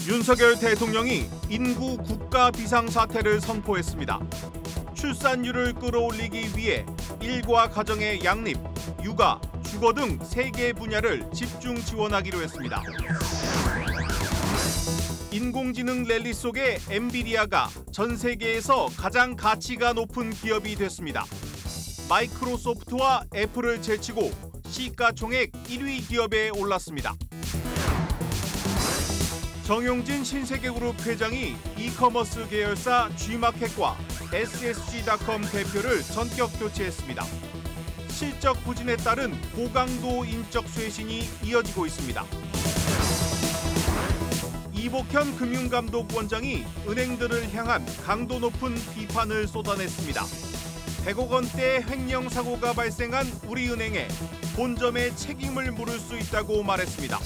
윤석열 대통령이 인구 국가 비상사태를 선포했습니다. 출산율을 끌어올리기 위해 일과 가정의 양립, 육아, 주거 등 3개 분야를 집중 지원하기로 했습니다. 인공지능 랠리 속에 엔비디아가 전 세계에서 가장 가치가 높은 기업이 됐습니다. 마이크로소프트와 애플을 제치고 시가총액 1위 기업에 올랐습니다. 정용진 신세계그룹 회장이 이커머스 계열사 G마켓과 SSG닷컴 대표를 전격 교체했습니다. 실적 부진에 따른 고강도 인적 쇄신이 이어지고 있습니다. 이복현 금융감독원장이 은행들을 향한 강도 높은 비판을 쏟아냈습니다. 100억 원대 횡령 사고가 발생한 우리은행에 본점의 책임을 물을 수 있다고 말했습니다.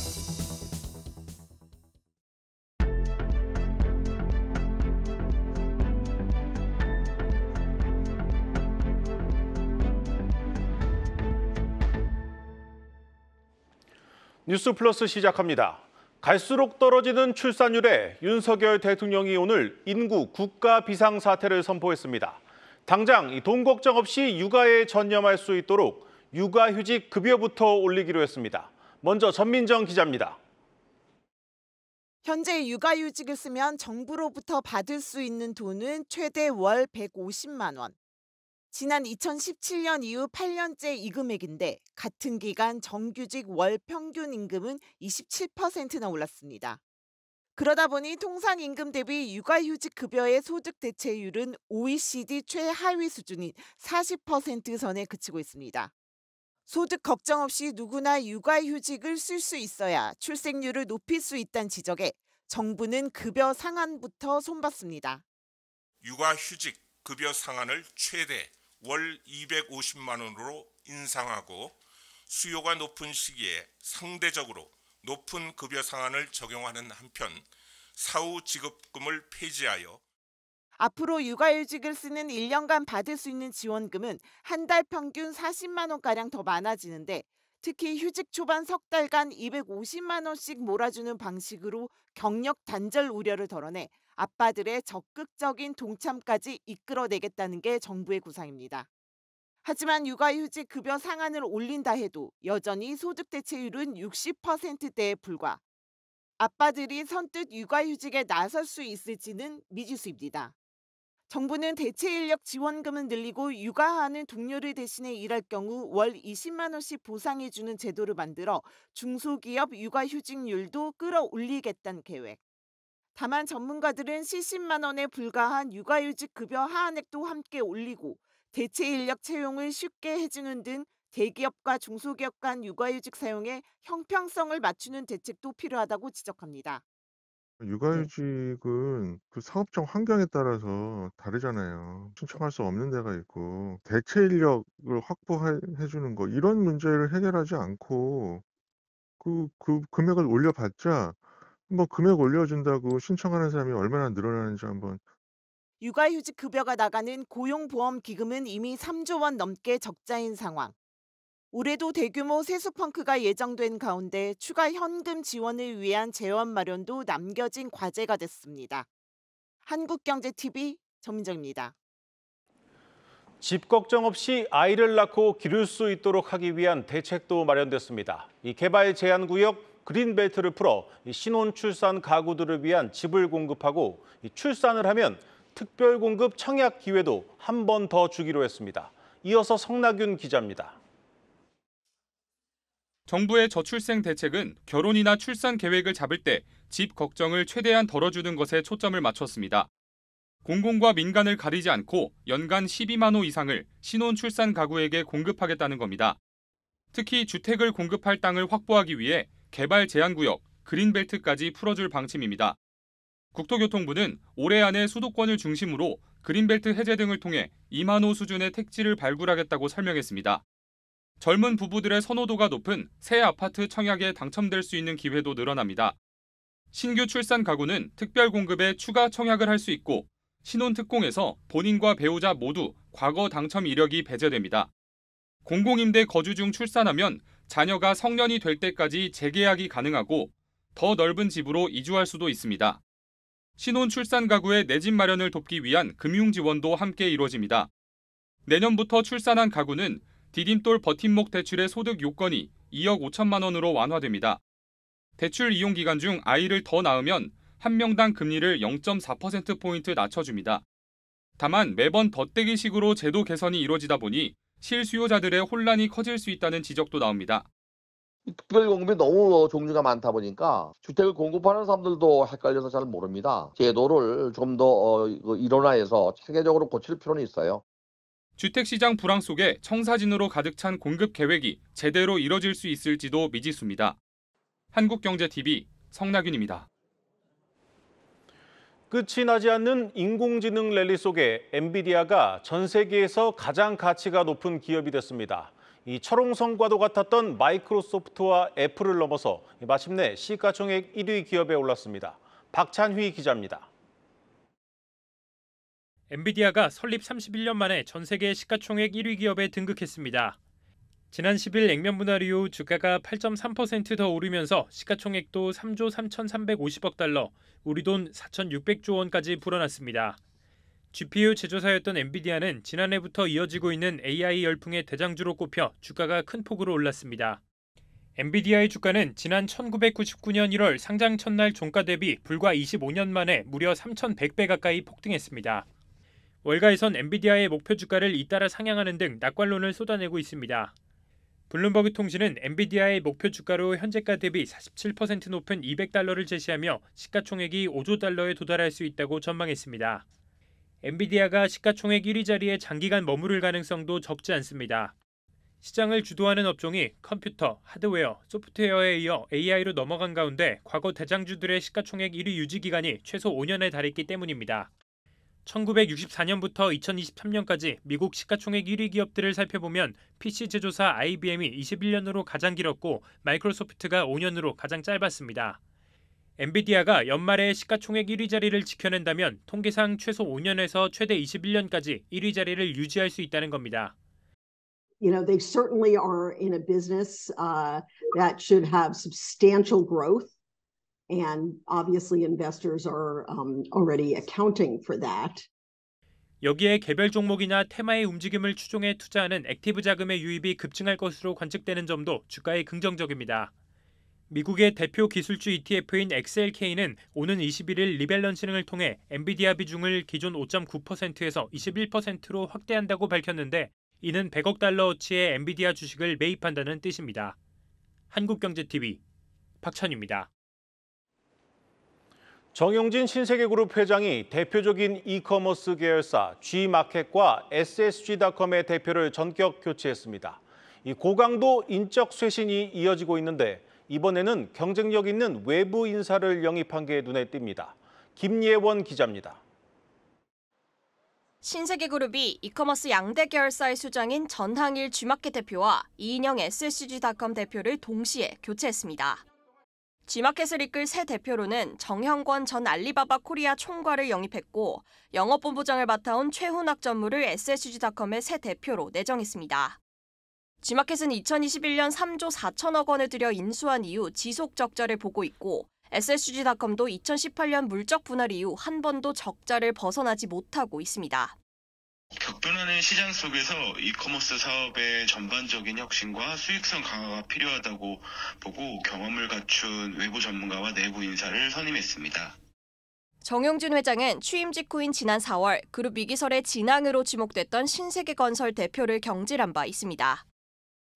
뉴스 플러스 시작합니다. 갈수록 떨어지는 출산율에 윤석열 대통령이 오늘 인구 국가 비상사태를 선포했습니다. 당장 돈 걱정 없이 육아에 전념할 수 있도록 육아휴직 급여부터 올리기로 했습니다. 먼저 전민정 기자입니다. 현재 육아휴직을 쓰면 정부로부터 받을 수 있는 돈은 최대 월 150만 원. 지난 2017년 이후 8년째 이 금액인데 같은 기간 정규직 월 평균 임금은 27%나 올랐습니다. 그러다 보니 통상임금 대비 육아휴직 급여의 소득 대체율은 OECD 최하위 수준인 40% 선에 그치고 있습니다. 소득 걱정 없이 누구나 육아휴직을 쓸 수 있어야 출생률을 높일 수 있다는 지적에 정부는 급여 상한부터 손봤습니다. 육아휴직 급여 상한을 최대 월 250만 원으로 인상하고 수요가 높은 시기에 상대적으로 높은 급여 상한을 적용하는 한편 사후 지급금을 폐지하여 앞으로 육아휴직을 쓰는 1년간 받을 수 있는 지원금은 한 달 평균 40만 원가량 더 많아지는데 특히 휴직 초반 석 달간 250만 원씩 몰아주는 방식으로 경력 단절 우려를 덜어내 아빠들의 적극적인 동참까지 이끌어내겠다는 게 정부의 구상입니다. 하지만 육아휴직 급여 상한을 올린다 해도 여전히 소득 대체율은 60%대에 불과. 아빠들이 선뜻 육아휴직에 나설 수 있을지는 미지수입니다. 정부는 대체 인력 지원금을 늘리고 육아하는 동료를 대신해 일할 경우 월 20만 원씩 보상해주는 제도를 만들어 중소기업 육아휴직률도 끌어올리겠다는 계획. 다만 전문가들은 70만 원에 불과한 육아휴직 급여 하한액도 함께 올리고 대체 인력 채용을 쉽게 해주는 등 대기업과 중소기업 간 육아휴직 사용에 형평성을 맞추는 대책도 필요하다고 지적합니다. 육아휴직은 그 사업장 환경에 따라서 다르잖아요. 신청할 수 없는 데가 있고 대체 인력을 확보해 주는 거 이런 문제를 해결하지 않고 그 금액을 올려봤자 뭐 금액 올려준다고 신청하는 사람이 얼마나 늘어나는지 한번. 육아휴직 급여가 나가는 고용보험기금은 이미 3조 원 넘게 적자인 상황. 올해도 대규모 세수펑크가 예정된 가운데 추가 현금 지원을 위한 재원 마련도 남겨진 과제가 됐습니다. 한국경제TV 전민정입니다. 집 걱정 없이 아이를 낳고 기를 수 있도록 하기 위한 대책도 마련됐습니다. 이 개발 제한 구역 그린벨트를 풀어 신혼 출산 가구들을 위한 집을 공급하고 출산을 하면 특별 공급 청약 기회도 한 번 더 주기로 했습니다. 이어서 성나균 기자입니다. 정부의 저출생 대책은 결혼이나 출산 계획을 잡을 때 집 걱정을 최대한 덜어주는 것에 초점을 맞췄습니다. 공공과 민간을 가리지 않고 연간 12만 호 이상을 신혼 출산 가구에게 공급하겠다는 겁니다. 특히 주택을 공급할 땅을 확보하기 위해 개발 제한구역, 그린벨트까지 풀어줄 방침입니다. 국토교통부는 올해 안에 수도권을 중심으로 그린벨트 해제 등을 통해 2만 호 수준의 택지를 발굴하겠다고 설명했습니다. 젊은 부부들의 선호도가 높은 새 아파트 청약에 당첨될 수 있는 기회도 늘어납니다. 신규 출산 가구는 특별 공급에 추가 청약을 할 수 있고 신혼특공에서 본인과 배우자 모두 과거 당첨 이력이 배제됩니다. 공공임대 거주 중 출산하면 자녀가 성년이 될 때까지 재계약이 가능하고 더 넓은 집으로 이주할 수도 있습니다. 신혼 출산 가구의 내 집 마련을 돕기 위한 금융 지원도 함께 이루어집니다. 내년부터 출산한 가구는 디딤돌 버팀목 대출의 소득 요건이 2억 5천만 원으로 완화됩니다. 대출 이용 기간 중 아이를 더 낳으면 한 명당 금리를 0.4%포인트 낮춰줍니다. 다만 매번 덧대기식으로 제도 개선이 이루어지다 보니 실수요자들의 혼란이 커질 수 있다는 지적도 나옵니다. 특별 공급이 너무 종류가 많다 보니까 주택을 공급하는 사람들도 헷갈려서 잘 모릅니다. 제도를 좀 더 일원화해서 체계적으로 고칠 필요는 있어요. 주택시장 불황 속에 청사진으로 가득 찬 공급 계획이 제대로 이뤄질 수 있을지도 미지수입니다. 한국경제TV 성낙윤입니다. 끝이 나지 않는 인공지능 랠리 속에 엔비디아가 전 세계에서 가장 가치가 높은 기업이 됐습니다. 이 철옹성과도 같았던 마이크로소프트와 애플을 넘어서 마침내 시가총액 1위 기업에 올랐습니다. 박찬휘 기자입니다. 엔비디아가 설립 31년 만에 전 세계 시가총액 1위 기업에 등극했습니다. 지난 10일 액면 분할 이후 주가가 8.3% 더 오르면서 시가총액도 3조 3,350억 달러, 우리 돈 4,600조 원까지 불어났습니다. GPU 제조사였던 엔비디아는 지난해부터 이어지고 있는 AI 열풍의 대장주로 꼽혀 주가가 큰 폭으로 올랐습니다. 엔비디아의 주가는 지난 1999년 1월 상장 첫날 종가 대비 불과 25년 만에 무려 3,100배 가까이 폭등했습니다. 월가에선 엔비디아의 목표 주가를 잇따라 상향하는 등 낙관론을 쏟아내고 있습니다. 블룸버그 통신은 엔비디아의 목표 주가로 현재가 대비 47% 높은 200달러를 제시하며 시가총액이 5조 달러에 도달할 수 있다고 전망했습니다. 엔비디아가 시가총액 1위 자리에 장기간 머무를 가능성도 적지 않습니다. 시장을 주도하는 업종이 컴퓨터, 하드웨어, 소프트웨어에 이어 AI로 넘어간 가운데 과거 대장주들의 시가총액 1위 유지 기간이 최소 5년에 달했기 때문입니다. 1964년부터 2023년까지 미국 시가총액 1위 기업들을 살펴보면 PC 제조사 IBM이 21년으로 가장 길었고 마이크로소프트가 5년으로 가장 짧았습니다. 엔비디아가 연말에 시가총액 1위 자리를 지켜낸다면 통계상 최소 5년에서 최대 21년까지 1위 자리를 유지할 수 있다는 겁니다. You know, they certainly are in a business that should have substantial growth. And obviously investors are already accounting for that. 여기에 개별 종목이나 테마의 움직임을 추종해 투자하는 액티브 자금의 유입이 급증할 것으로 관측되는 점도 주가에 긍정적입니다. 미국의 대표 기술주 ETF인 XLK는 오는 21일 리밸런싱을 통해 엔비디아 비중을 기존 5.9%에서 21%로 확대한다고 밝혔는데 이는 100억 달러어치의 엔비디아 주식을 매입한다는 뜻입니다. 한국경제TV 박찬유입니다. 정용진 신세계그룹 회장이 대표적인 이커머스 계열사 G마켓과 SSG닷컴의 대표를 전격 교체했습니다. 이 고강도 인적 쇄신이 이어지고 있는데 이번에는 경쟁력 있는 외부 인사를 영입한 게 눈에 띕니다. 김예원 기자입니다. 신세계그룹이 이커머스 양대 계열사의 수장인 전항일 G마켓 대표와 이인영 SSG닷컴 대표를 동시에 교체했습니다. G마켓을 이끌 새 대표로는 정형권 전 알리바바 코리아 총괄을 영입했고 영업본부장을 맡아온 최훈학 전무를 SSG닷컴의 새 대표로 내정했습니다. G마켓은 2021년 3조 4천억 원을 들여 인수한 이후 지속 적자를 보고 있고 SSG닷컴도 2018년 물적 분할 이후 한 번도 적자를 벗어나지 못하고 있습니다. 격변하는 시장 속에서 이커머스 사업의 전반적인 혁신과 수익성 강화가 필요하다고 보고 경험을 갖춘 외부 전문가와 내부 인사를 선임했습니다. 정용진 회장은 취임 직후인 지난 4월 그룹 위기설의 진앙으로 지목됐던 신세계건설 대표를 경질한 바 있습니다.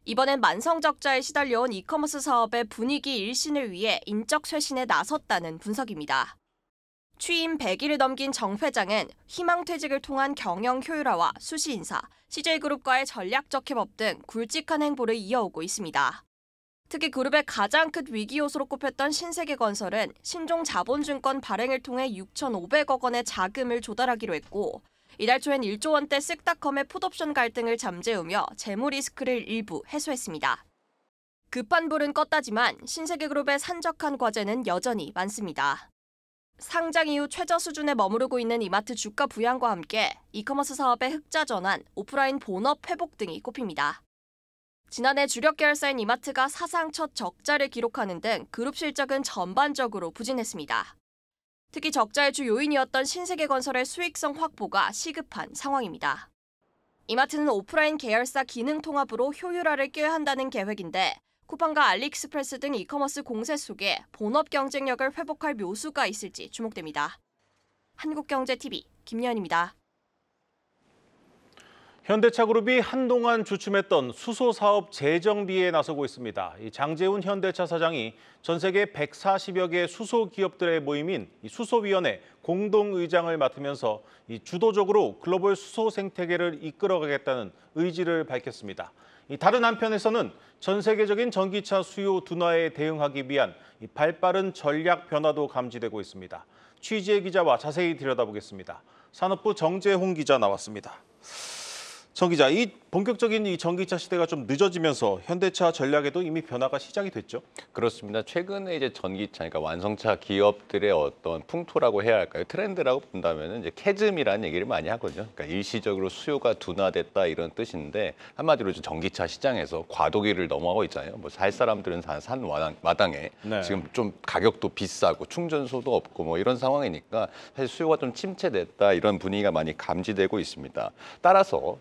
이번엔 만성적자에 시달려온 이커머스 사업의 분위기 일신을 위해 인적 쇄신에 나섰다는 분석입니다. 취임 100일을 넘긴 정 회장은 희망퇴직을 통한 경영 효율화와 수시 인사, CJ그룹과의 전략적 협업 등 굵직한 행보를 이어오고 있습니다. 특히 그룹의 가장 큰 위기 요소로 꼽혔던 신세계건설은 신종자본증권 발행을 통해 6,500억 원의 자금을 조달하기로 했고 이달 초엔 1조 원대 쓱닷컴의 풋옵션 갈등을 잠재우며 재무 리스크를 일부 해소했습니다. 급한 불은 껐다지만 신세계그룹의 산적한 과제는 여전히 많습니다. 상장 이후 최저 수준에 머무르고 있는 이마트 주가 부양과 함께 이커머스 사업의 흑자 전환, 오프라인 본업 회복 등이 꼽힙니다. 지난해 주력 계열사인 이마트가 사상 첫 적자를 기록하는 등 그룹 실적은 전반적으로 부진했습니다. 특히 적자의 주 요인이었던 신세계건설의 수익성 확보가 시급한 상황입니다. 이마트는 오프라인 계열사 기능 통합으로 효율화를 꾀야 한다는 계획인데 쿠팡과 알리익스프레스 등 이커머스 공세 속에 본업 경쟁력을 회복할 묘수가 있을지 주목됩니다. 한국경제TV 김예은입니다. 현대차그룹이 한동안 주춤했던 수소 사업 재정비에 나서고 있습니다. 장재훈 현대차 사장이 전 세계 140여 개 수소 기업들의 모임인 수소위원회 공동의장을 맡으면서 주도적으로 글로벌 수소 생태계를 이끌어가겠다는 의지를 밝혔습니다. 다른 한편에서는 전 세계적인 전기차 수요 둔화에 대응하기 위한 발빠른 전략 변화도 감지되고 있습니다. 취재 기자와 자세히 들여다보겠습니다. 산업부 정재홍 기자 나왔습니다. 정 기자, 이 본격적인 이 전기차 시대가 좀 늦어지면서 현대차 전략에도 이미 변화가 시작이 됐죠? 그렇습니다. 최근에 이제 전기차, 그러니까 완성차 기업들의 어떤 풍토라고 해야 할까요? 트렌드라고 본다면은 이제 캐즘이라는 얘기를 많이 하거든요. 그러니까 일시적으로 수요가 둔화됐다 이런 뜻인데 한마디로 전기차 시장에서 과도기를 넘어가고 있잖아요. 뭐 살 사람들은 산 마당에 네. 지금 좀 가격도 비싸고 충전소도 없고 뭐 이런 상황이니까 사실 수요가 좀 침체됐다 이런 분위기가 많이 감지되고 있습니다. 따라서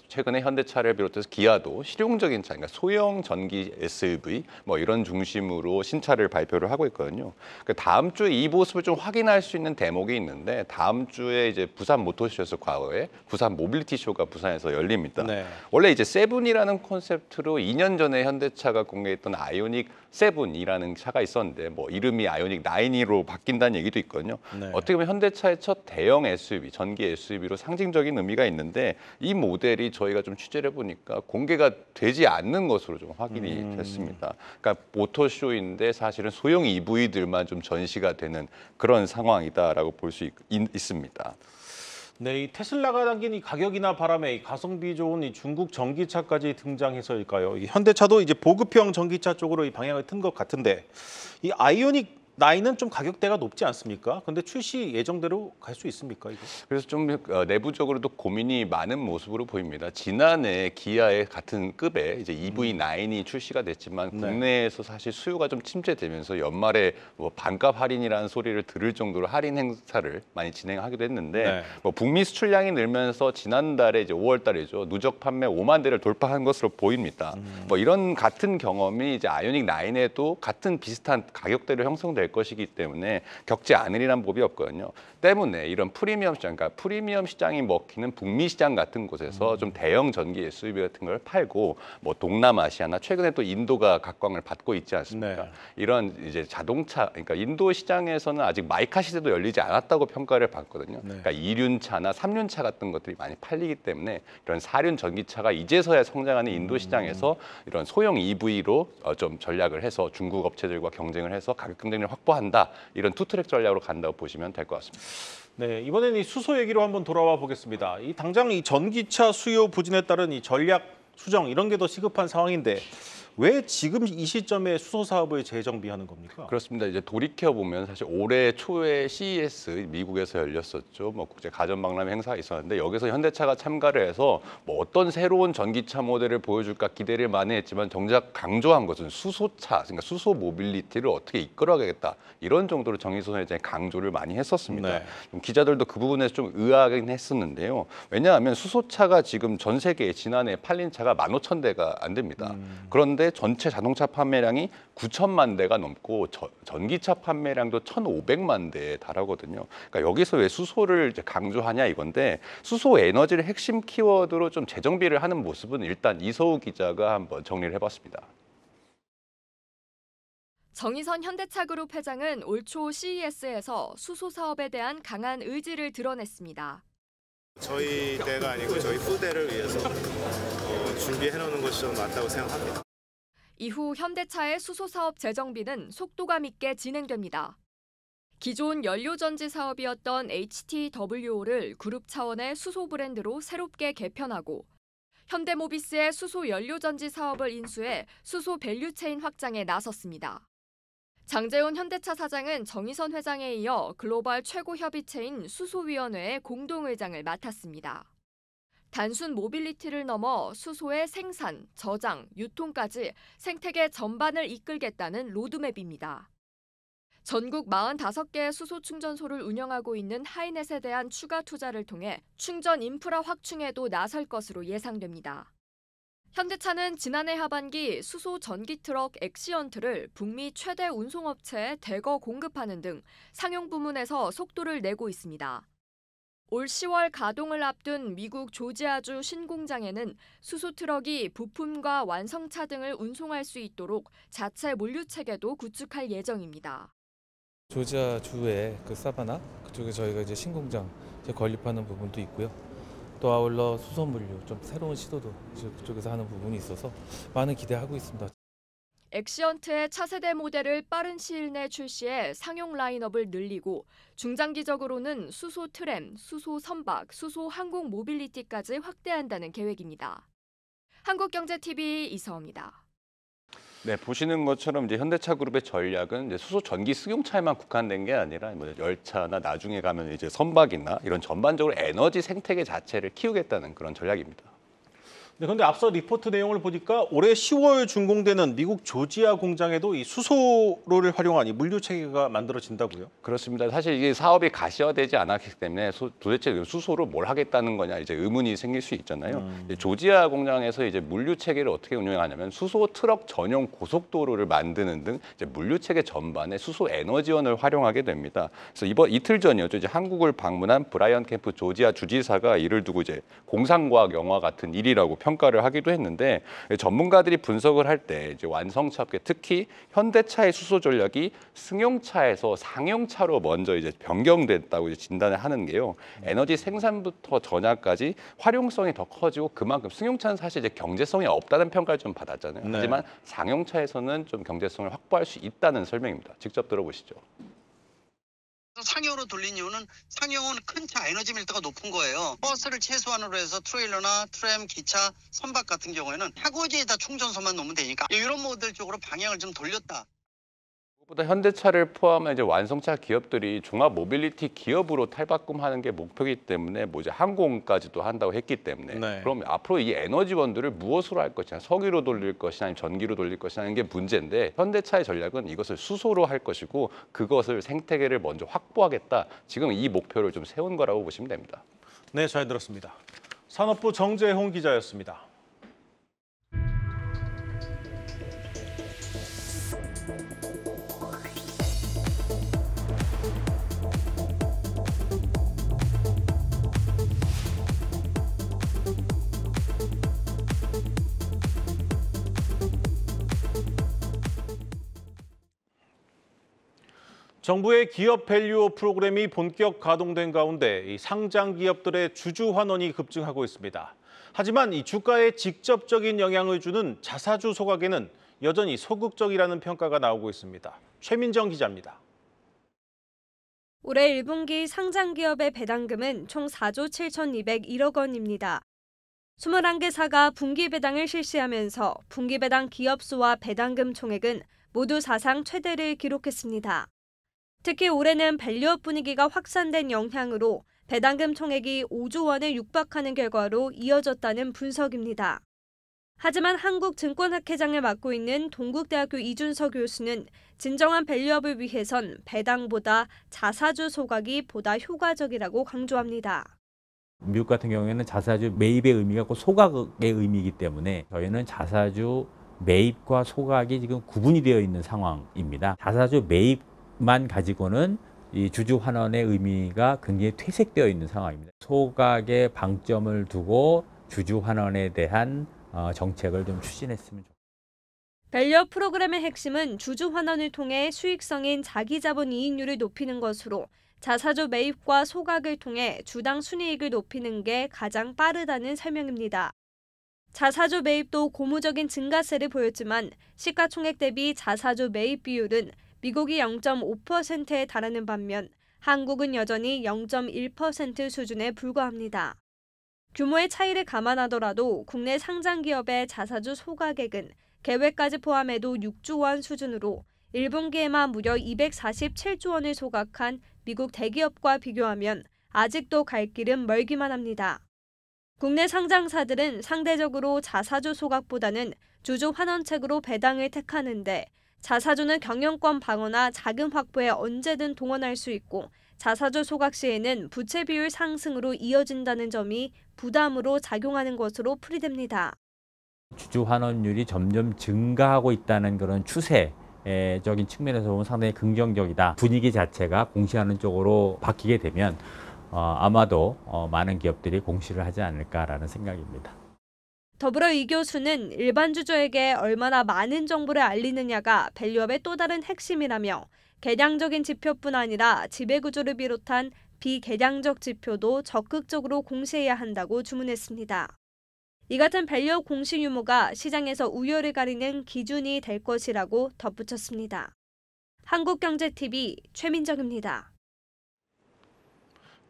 최근에 현대차를 비롯해서 기아도 실용적인 차, 그러니까 소형 전기 SUV 뭐 이런 중심으로 신차를 발표를 하고 있거든요. 그러니까 다음 주에 이 모습을 좀 확인할 수 있는 대목이 있는데 다음 주에 이제 부산 모터쇼에서 과거에 부산 모빌리티 쇼가 부산에서 열립니다. 네. 원래 이제 세븐이라는 콘셉트로 2년 전에 현대차가 공개했던 아이오닉 7이라는 차가 있었는데 뭐 이름이 아이오닉 9로 바뀐다는 얘기도 있거든요. 네. 어떻게 보면 현대차의 첫 대형 SUV, 전기 SUV로 상징적인 의미가 있는데 이 모델이 저희가 좀 취재를 해보니까 공개가 되지 않는 것으로 좀 확인이 됐습니다. 그러니까 모터쇼인데 사실은 소형 EV들만 좀 전시가 되는 그런 상황이다라고 볼 수 있습니다. 네, 이 테슬라가 담긴 이 가격이나 바람에 이 가성비 좋은 이 중국 전기차까지 등장해서일까요? 이 현대차도 이제 보급형 전기차 쪽으로 이 방향을 튼 것 같은데 이 아이오닉 9은 좀 가격대가 높지 않습니까? 근데 출시 예정대로 갈 수 있습니까, 이거? 그래서 좀 내부적으로도 고민이 많은 모습으로 보입니다. 지난해 기아의 같은 급의 이제 EV9이 출시가 됐지만 네. 국내에서 사실 수요가 좀 침체되면서 연말에 뭐 반값 할인이라는 소리를 들을 정도로 할인 행사를 많이 진행하기도 했는데 네. 뭐 북미 수출량이 늘면서 지난달에 이제 5월달이죠 누적 판매 5만 대를 돌파한 것으로 보입니다. 뭐 이런 같은 경험이 이제 아이오닉 9에도 같은 비슷한 가격대로 형성될 것이기 때문에 겪지 않으리란 법이 없거든요. 때문에 이런 프리미엄 시장, 그러니까 프리미엄 시장이 먹히는 북미 시장 같은 곳에서 좀 대형 전기 SUV 같은 걸 팔고 뭐 동남아시아나 최근에 또 인도가 각광을 받고 있지 않습니까? 네. 이런 이제 자동차, 그러니까 인도 시장에서는 아직 마이카 시대도 열리지 않았다고 평가를 받거든요. 네. 그러니까 2륜차나 3륜차 같은 것들이 많이 팔리기 때문에 이런 4륜 전기차가 이제서야 성장하는 인도 시장에서 이런 소형 EV로 좀 전략을 해서 중국 업체들과 경쟁을 해서 가격 경쟁력을 확보한다. 이런 투트랙 전략으로 간다고 보시면 될 것 같습니다. 네, 이번엔 이 수소 얘기로 한번 돌아와 보겠습니다. 이 당장 이 전기차 수요 부진에 따른 이 전략 수정 이런 게 더 시급한 상황인데 왜 지금 이 시점에 수소 사업을 재정비하는 겁니까? 그렇습니다. 이제 돌이켜 보면 사실 올해 초에 CES 미국에서 열렸었죠. 뭐 국제 가전 박람회 행사가 있었는데 여기서 현대차가 참가를 해서 뭐 어떤 새로운 전기차 모델을 보여줄까 기대를 많이 했지만 정작 강조한 것은 수소차, 그러니까 수소 모빌리티를 어떻게 이끌어가겠다 이런 정도로 정의선 회장이 강조를 많이 했었습니다. 네. 좀 기자들도 그 부분에서 좀 의아하긴 했었는데요. 왜냐하면 수소차가 지금 전 세계에 지난해 팔린 차가 15,000대가 안 됩니다. 그런데 전체 자동차 판매량이 9천만 대가 넘고 전기차 판매량도 1,500만 대에 달하거든요. 그러니까 여기서 왜 수소를 이제 강조하냐 이건데 수소 에너지를 핵심 키워드로 좀 재정비를 하는 모습은 일단 이서우 기자가 한번 정리를 해봤습니다. 정의선 현대차그룹 회장은 올 초 CES에서 수소 사업에 대한 강한 의지를 드러냈습니다. 저희 때가 아니고 저희 후대를 위해서 준비해놓는 것이 좀 맞다고 생각합니다. 이후 현대차의 수소 사업 재정비는 속도감 있게 진행됩니다. 기존 연료전지 사업이었던 HTWO를 그룹 차원의 수소 브랜드로 새롭게 개편하고 현대모비스의 수소 연료전지 사업을 인수해 수소 밸류체인 확장에 나섰습니다. 장재훈 현대차 사장은 정의선 회장에 이어 글로벌 최고 협의체인 수소위원회의 공동의장을 맡았습니다. 단순 모빌리티를 넘어 수소의 생산, 저장, 유통까지 생태계 전반을 이끌겠다는 로드맵입니다. 전국 45개의 수소 충전소를 운영하고 있는 하이넷에 대한 추가 투자를 통해 충전 인프라 확충에도 나설 것으로 예상됩니다. 현대차는 지난해 하반기 수소 전기 트럭 엑시언트를 북미 최대 운송업체에 대거 공급하는 등 상용 부문에서 속도를 내고 있습니다. 올 10월 가동을 앞둔 미국 조지아주 신공장에는 수소 트럭이 부품과 완성차 등을 운송할 수 있도록 자체 물류 체계도 구축할 예정입니다. 조지아주의 그 사바나 그쪽에 저희가 이제 신공장 건립하는 부분도 있고요. 또 아울러 수소 물류 좀 새로운 시도도 그쪽에서 하는 부분이 있어서 많은 기대하고 있습니다. 엑시언트의 차세대 모델을 빠른 시일 내 출시해 상용 라인업을 늘리고 중장기적으로는 수소 트램, 수소 선박, 수소 항공 모빌리티까지 확대한다는 계획입니다. 한국경제TV 이서입니다. 네, 보시는 것처럼 이제 현대차 그룹의 전략은 이제 수소 전기 승용차에만 국한된 게 아니라 뭐 열차나 나중에 가면 이제 선박이나 이런 전반적으로 에너지 생태계 자체를 키우겠다는 그런 전략입니다. 네, 그런데 앞서 리포트 내용을 보니까 올해 10월 준공되는 미국 조지아 공장에도 이 수소를 활용한 이 물류 체계가 만들어진다고요? 그렇습니다. 사실 이게 사업이 가시화되지 않았기 때문에 도대체 수소로 뭘 하겠다는 거냐 이제 의문이 생길 수 있잖아요. 조지아 공장에서 이제 물류 체계를 어떻게 운영하냐면 수소 트럭 전용 고속도로를 만드는 등 이제 물류 체계 전반에 수소 에너지원을 활용하게 됩니다. 그래서 이틀 전이었죠. 이제 한국을 방문한 브라이언 캠프 조지아 주지사가 이를 두고 이제 공상과학 영화 같은 일이라고 평가를 하기도 했는데 전문가들이 분석을 할 때 이제 완성차 업계 특히 현대차의 수소 전략이 승용차에서 상용차로 먼저 이제 변경됐다고 이제 진단을 하는 게요. 에너지 생산부터 전야까지 활용성이 더 커지고 그만큼 승용차는 사실 이제 경제성이 없다는 평가를 좀 받았잖아요. 네. 하지만 상용차에서는 좀 경제성을 확보할 수 있다는 설명입니다. 직접 들어보시죠. 상용으로 돌린 이유는 상용은 큰 차 에너지 밀도가 높은 거예요. 버스를 최소한으로 해서 트레일러나 트램, 기차, 선박 같은 경우에는 타고지에다 충전소만 놓으면 되니까 이런 모델 쪽으로 방향을 좀 돌렸다. 보다 현대차를 포함한 이제 완성차 기업들이 종합 모빌리티 기업으로 탈바꿈하는 게 목표이기 때문에 뭐 이제 항공까지도 한다고 했기 때문에 네. 그럼 앞으로 이 에너지원들을 무엇으로 할 것이냐, 석유로 돌릴 것이냐, 아니면 전기로 돌릴 것이냐 하는 게 문제인데 현대차의 전략은 이것을 수소로 할 것이고 그것을 생태계를 먼저 확보하겠다. 지금 이 목표를 좀 세운 거라고 보시면 됩니다. 네, 잘 들었습니다. 산업부 정재홍 기자였습니다. 정부의 기업 밸류업 프로그램이 본격 가동된 가운데 이 상장 기업들의 주주 환원이 급증하고 있습니다. 하지만 이 주가에 직접적인 영향을 주는 자사주 소각에는 여전히 소극적이라는 평가가 나오고 있습니다. 최민정 기자입니다. 올해 1분기 상장 기업의 배당금은 총 4조 7,201억 원입니다. 21개사가 분기 배당을 실시하면서 분기 배당 기업 수와 배당금 총액은 모두 사상 최대를 기록했습니다. 특히 올해는 밸류업 분위기가 확산된 영향으로 배당금 총액이 5조 원을 육박하는 결과로 이어졌다는 분석입니다. 하지만 한국증권학회장을 맡고 있는 동국대학교 이준석 교수는 진정한 밸류업을 위해선 배당보다 자사주 소각이 보다 효과적이라고 강조합니다. 미국 같은 경우에는 자사주 매입의 의미가 곧 소각의 의미이기 때문에 저희는 자사주 매입과 소각이 지금 구분이 되어 있는 상황입니다. 자사주 매입만 가지고는 이 주주 환원의 의미가 굉장히 퇴색되어 있는 상황입니다. 소각에 방점을 두고 주주 환원에 대한 정책을 좀 추진했으면 좋겠습니다. 밸류업 프로그램의 핵심은 주주 환원을 통해 수익성인 자기자본 이익률을 높이는 것으로 자사주 매입과 소각을 통해 주당 순이익을 높이는 게 가장 빠르다는 설명입니다. 자사주 매입도 고무적인 증가세를 보였지만 시가총액 대비 자사주 매입 비율은 미국이 0.5%에 달하는 반면 한국은 여전히 0.1% 수준에 불과합니다. 규모의 차이를 감안하더라도 국내 상장 기업의 자사주 소각액은 계획까지 포함해도 6조 원 수준으로 1분기에만 무려 247조 원을 소각한 미국 대기업과 비교하면 아직도 갈 길은 멀기만 합니다. 국내 상장사들은 상대적으로 자사주 소각보다는 주주 환원책으로 배당을 택하는데 자사주는 경영권 방어나 자금 확보에 언제든 동원할 수 있고 자사주 소각 시에는 부채 비율 상승으로 이어진다는 점이 부담으로 작용하는 것으로 풀이됩니다. 주주 환원율이 점점 증가하고 있다는 그런 추세적인 측면에서 보면 상당히 긍정적이다. 분위기 자체가 공시하는 쪽으로 바뀌게 되면 아마도 많은 기업들이 공시를 하지 않을까라는 생각입니다. 더불어 이 교수는 일반 주주에게 얼마나 많은 정보를 알리느냐가 밸류업의 또 다른 핵심이라며 개량적인 지표뿐 아니라 지배구조를 비롯한 비개량적 지표도 적극적으로 공시해야 한다고 주문했습니다. 이 같은 밸류업 공시 유무가 시장에서 우열을 가리는 기준이 될 것이라고 덧붙였습니다. 한국경제TV 최민정입니다.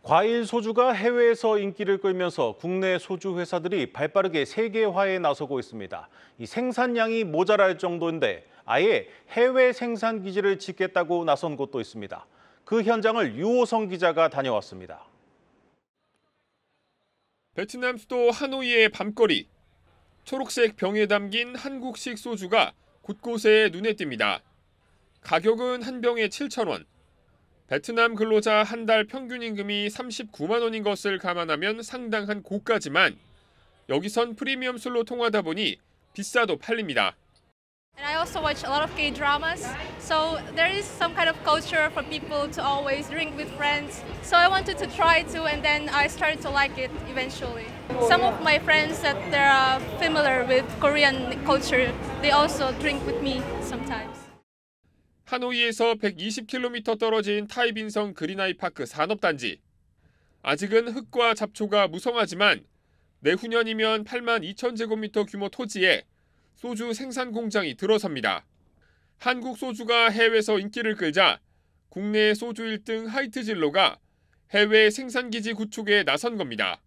과일 소주가 해외에서 인기를 끌면서 국내 소주 회사들이 발빠르게 세계화에 나서고 있습니다. 이 생산량이 모자랄 정도인데 아예 해외 생산 기지를 짓겠다고 나선 곳도 있습니다. 그 현장을 유호성 기자가 다녀왔습니다. 베트남 수도 하노이의 밤거리. 초록색 병에 담긴 한국식 소주가 곳곳에 눈에 띕니다. 가격은 한 병에 7,000원. 베트남 근로자 한 달 평균 임금이 39만 원인 것을 감안하면 상당한 고가지만 여기선 프리미엄 술로 통하다 보니 비싸도 팔립니다. And I also watch a lot of K-dramas, so there is some kind of culture for people to always drink with friends. So I wanted to try too, and then I started to like it eventually. Some of my friends that they're familiar with Korean culture, they also drink with me sometimes. 하노이에서 120km 떨어진 타이빈성 그린아이파크 산업단지. 아직은 흙과 잡초가 무성하지만 내후년이면 8만 2,000제곱미터 규모 토지에 소주 생산 공장이 들어섭니다. 한국 소주가 해외에서 인기를 끌자 국내 소주 1등 하이트진로가 해외 생산기지 구축에 나선 겁니다.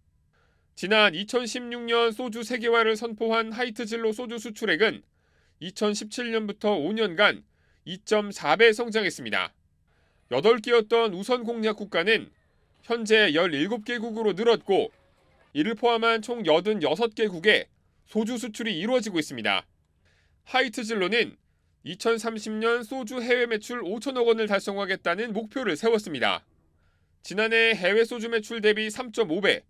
지난 2016년 소주 세계화를 선포한 하이트진로 소주 수출액은 2017년부터 5년간 2.4배 성장했습니다. 8개였던 우선 공략 국가는 현재 17개국으로 늘었고 이를 포함한 총 86개국에 소주 수출이 이루어지고 있습니다. 하이트진로는 2030년 소주 해외 매출 5천억 원을 달성하겠다는 목표를 세웠습니다. 지난해 해외 소주 매출 대비 3.5배,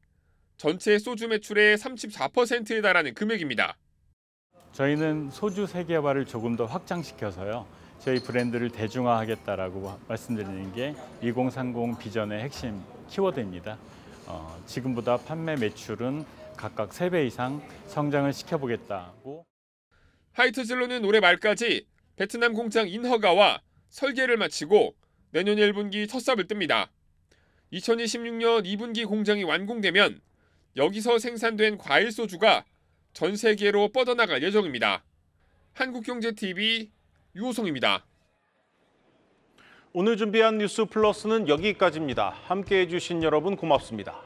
전체 소주 매출의 34%에 달하는 금액입니다. 저희는 소주 세계화를 조금 더 확장시켜서요. 저희 브랜드를 대중화하겠다라고 말씀드리는 게 2030 비전의 핵심 키워드입니다. 지금보다 판매 매출은 각각 3배 이상 성장을 시켜보겠다고. 하이트진로는 올해 말까지 베트남 공장 인허가와 설계를 마치고 내년 1분기 첫 삽을 뜹니다. 2026년 2분기 공장이 완공되면 여기서 생산된 과일 소주가 전 세계로 뻗어나갈 예정입니다. 한국경제TV 유호성입니다. 오늘 준비한 뉴스 플러스는 여기까지입니다. 함께해 주신 여러분 고맙습니다.